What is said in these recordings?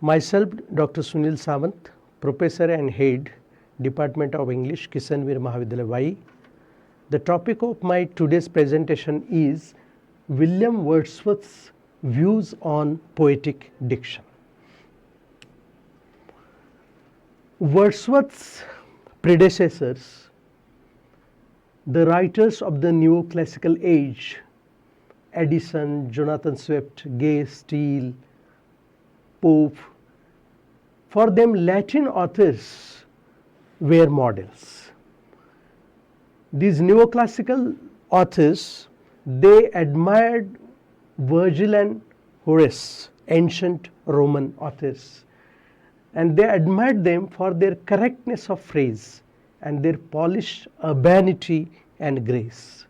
Myself, Dr. Sunil Sawant, Professor and Head, Department of English, Kishanvir Mahavidyalaya, Vai. The topic of my today's presentation is William Wordsworth's views on poetic diction. Wordsworth's predecessors, the writers of the neoclassical age, Addison, Jonathan Swift, Gay, Steele, Pope, for them Latin authors were models. These neoclassical authors, they admired Virgil and Horace, ancient Roman authors, and they admired them for their correctness of phrase and their polished urbanity and grace.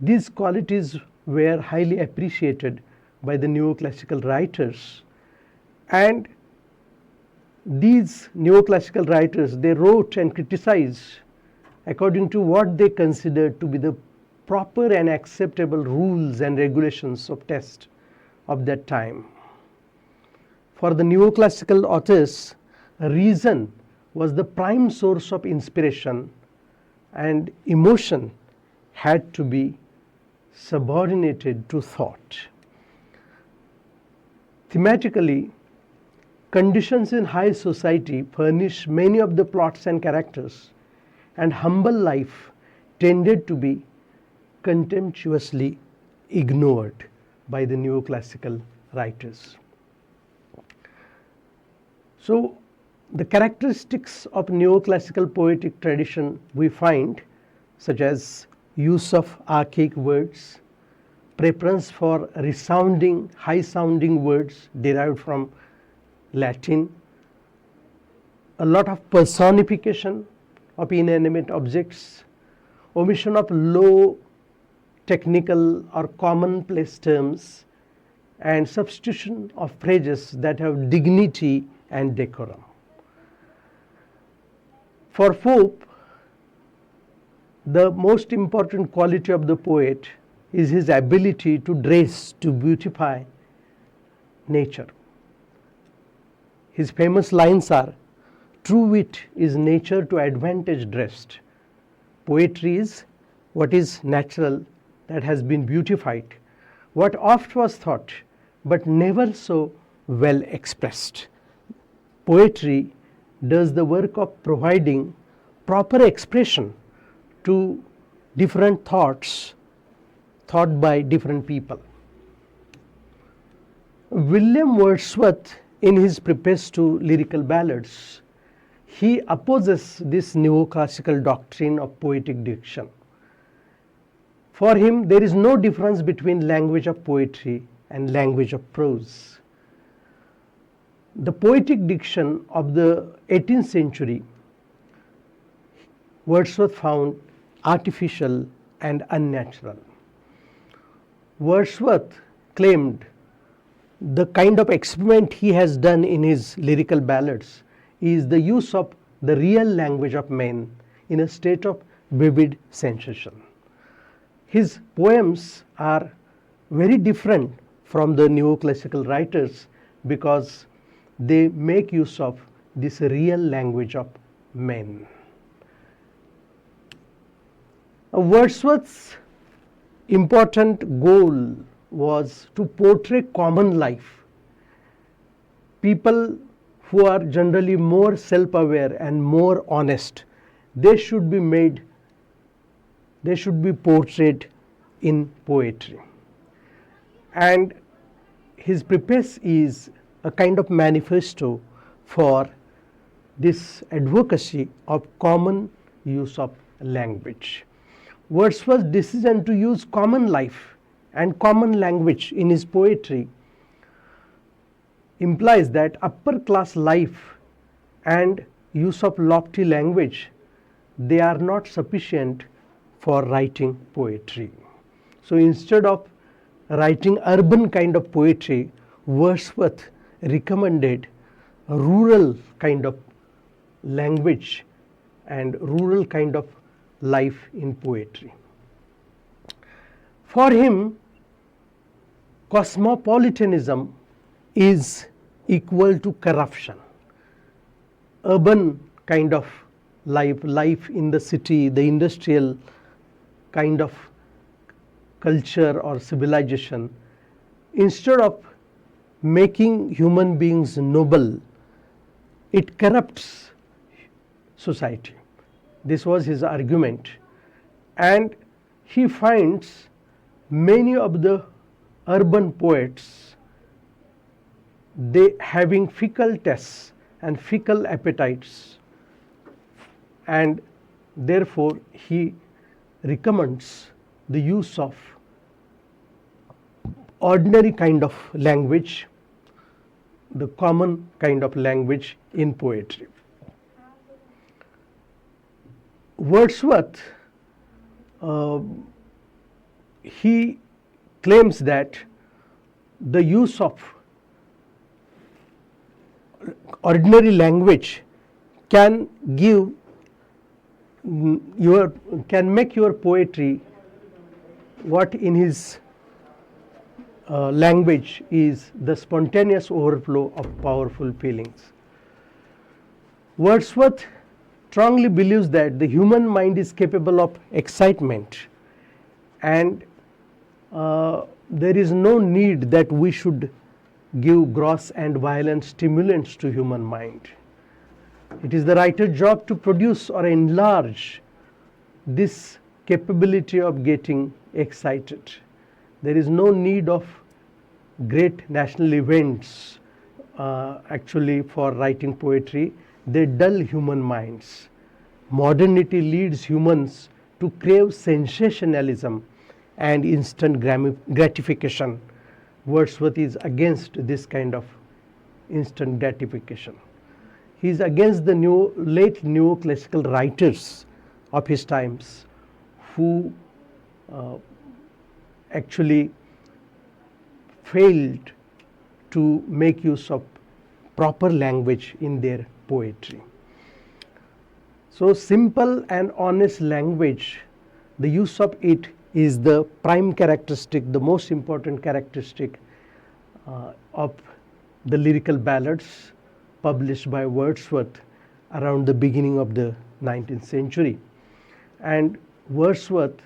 These qualities were highly appreciated by the neoclassical writers, and these neoclassical writers, they wrote and criticized according to what they considered to be the proper and acceptable rules and regulations of taste of that time. For the neoclassical authors, reason was the prime source of inspiration, and emotion had to be subordinated to thought. Thematically, conditions in high society furnish many of the plots and characters, and humble life tended to be contemptuously ignored by the neoclassical writers. So, the characteristics of neoclassical poetic tradition we find, such as use of archaic words, preference for resounding, high-sounding words derived from Latin, a lot of personification of inanimate objects, omission of low technical or commonplace terms, and substitution of phrases that have dignity and decorum. For Pope, the most important quality of the poet is his ability to dress, to beautify nature. His famous lines are, "True wit is nature to advantage dressed. Poetry is what is natural that has been beautified, what oft was thought, but never so well expressed." Poetry does the work of providing proper expression to different thoughts thought by different people. William Wordsworth, in his preface to Lyrical Ballads, he opposes this neoclassical doctrine of poetic diction. For him, there is no difference between language of poetry and language of prose. The poetic diction of the 18th century, Wordsworth found artificial and unnatural. Wordsworth claimed the kind of experiment he has done in his lyrical ballads is the use of the real language of men in a state of vivid sensation. His poems are very different from the neoclassical writers because they make use of this real language of men. Wordsworth's important goal was to portray common life. People who are generally more self-aware and more honest, they should be portrayed in poetry. And his preface is a kind of manifesto for this advocacy of common use of language. Wordsworth's decision to use common life and common language in his poetry implies that upper class life and use of lofty language, they are not sufficient for writing poetry. So instead of writing urban kind of poetry, Wordsworth recommended a rural kind of language and rural kind of life in poetry. For him, cosmopolitanism is equal to corruption. Urban kind of life in the city, the industrial kind of culture or civilization, instead of making human beings noble, it corrupts society. This was his argument. And he finds many of the urban poets, they having fickle tastes and fickle appetites, and therefore he recommends the use of ordinary kind of language, the common kind of language in poetry. Wordsworth, he claims that the use of ordinary language can make your poetry what in his language is the spontaneous overflow of powerful feelings. Wordsworth strongly believes that the human mind is capable of excitement, and there is no need that we should give gross and violent stimulants to human mind. It is the writer's job to produce or enlarge this capability of getting excited. There is no need of great national events actually for writing poetry. They dull human minds. Modernity leads humans to crave sensationalism and instant gratification. Wordsworth is against this kind of instant gratification. He is against the late neoclassical writers of his times who actually failed to make use of proper language in their poetry. So simple and honest language, the use of it is the prime characteristic, the most important characteristic of the lyrical ballads published by Wordsworth around the beginning of the 19th century. And Wordsworth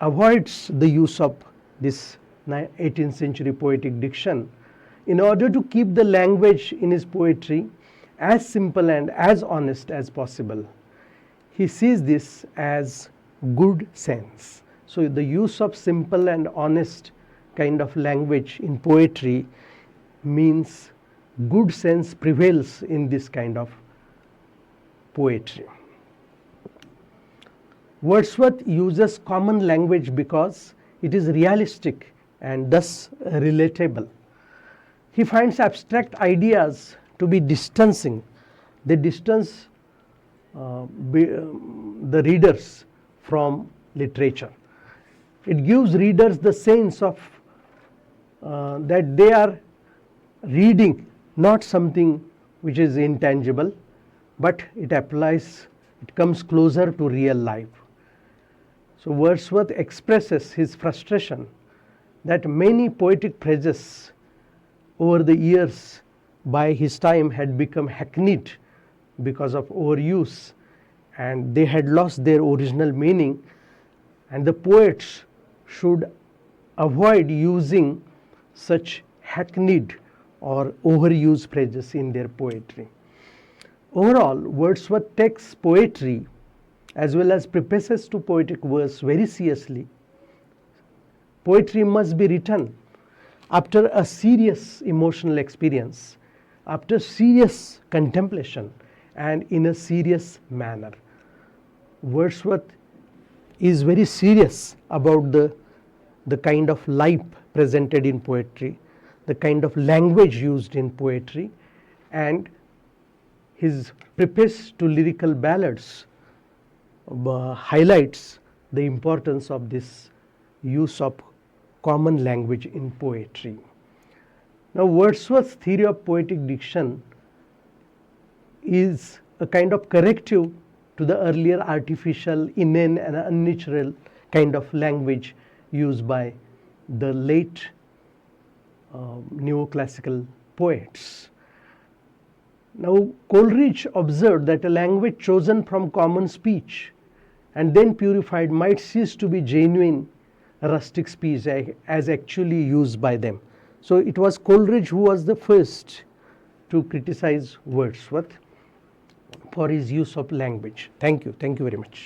avoids the use of this 18th century poetic diction in order to keep the language in his poetry as simple and as honest as possible. He sees this as good sense. So the use of simple and honest kind of language in poetry means good sense prevails in this kind of poetry. Wordsworth uses common language because it is realistic and thus relatable. He finds abstract ideas to be distancing. They distance the readers from literature. It gives readers the sense of that they are reading not something which is intangible, but it comes closer to real life. So Wordsworth expresses his frustration that many poetic phrases over the years by his time had become hackneyed because of overuse, and they had lost their original meaning, and the poets should avoid using such hackneyed or overused phrases in their poetry. Overall, Wordsworth takes poetry as well as prefaces to poetic verse very seriously. Poetry must be written after a serious emotional experience, after serious contemplation, and in a serious manner. Wordsworth is very serious about the kind of life presented in poetry, the kind of language used in poetry, and his preface to lyrical ballads highlights the importance of this use of common language in poetry. Now, Wordsworth's theory of poetic diction is a kind of corrective to the earlier artificial, inane and unnatural kind of language used by the late neoclassical poets. Now, Coleridge observed that a language chosen from common speech and then purified might cease to be genuine rustic speech as actually used by them. So it was Coleridge who was the first to criticize Wordsworth for his use of language. Thank you very much.